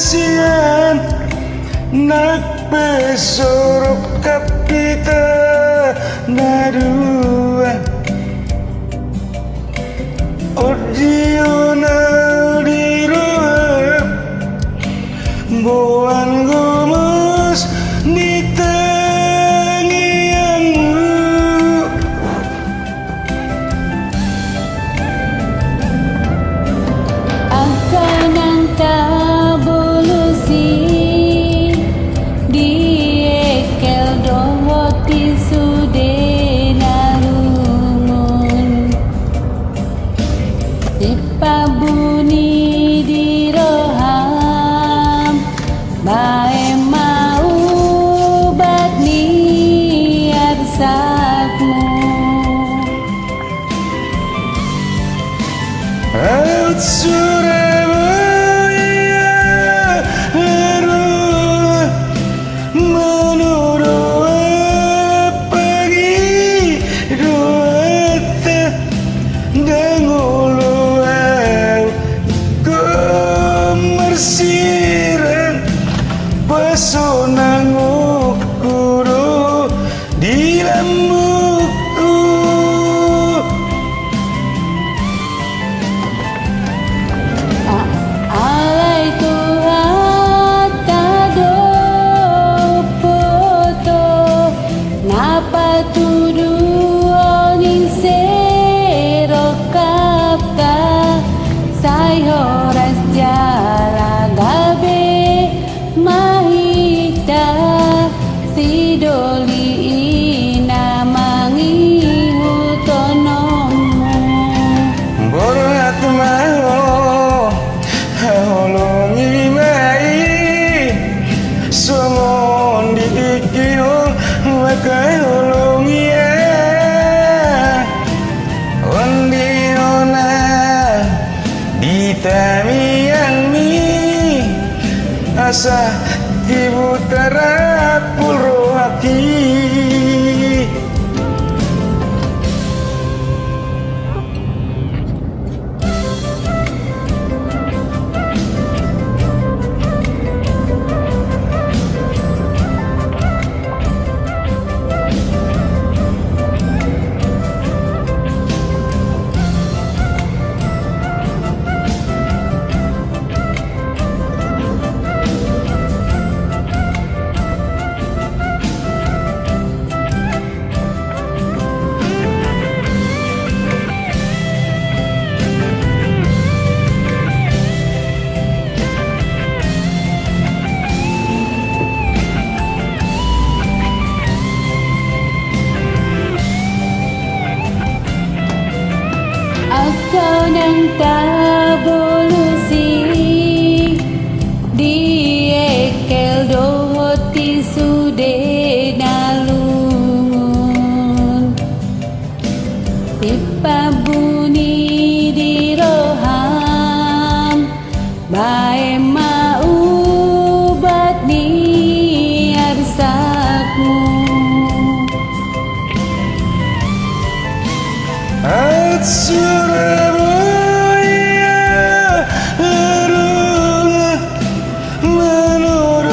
sian nagpesorok kapita nadua odional diruap buan gumus di tangianmu akan antabulusi di ekel dohoti sude narumun ipabuni di roham bae mau batni arsakmu Out Surabaya Arua menurut pagi duata denguluan kemersiran pesona ngukuru di lambuku alai Tuhan tado foto napa tudu oning sero kapta sai horas jala gabe mahita sidoli ina mangi hutonomu Borat mau holongi mai somon dikio makai holongi ondiona ditamianmi asa dibutara pulro hati akan antabulusi di ekel dohoti sude nalungun ipabuni di roham bae mau batni arsakmu Out Surabaya Arua menurut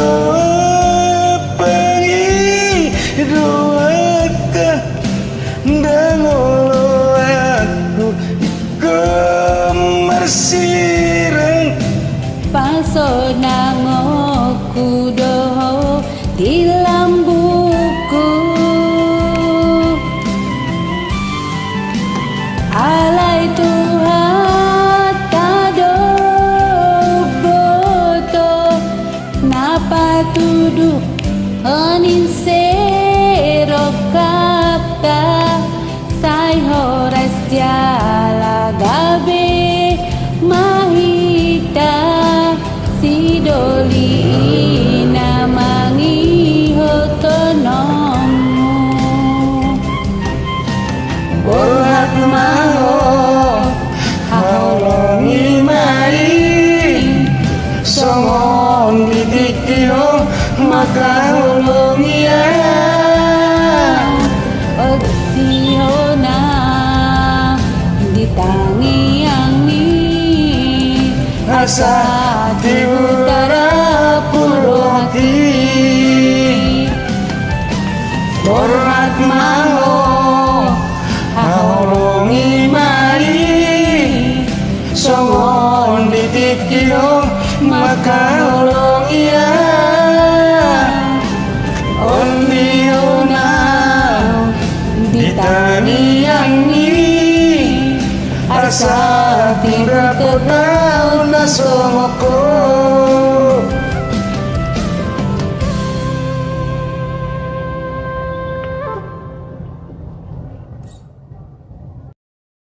pagi duata denguluanku kemersiran pasona ngoku doho di lambuku alai Tuhan tado boto napa tuduh onin sero kapta sai horas jala gabe mahita sidoli ina mangi hotonomu Borat mau holongi mai somon dikio maka holongi Odiona ditangi asa di utara Sa tidak kau tahu na sumoko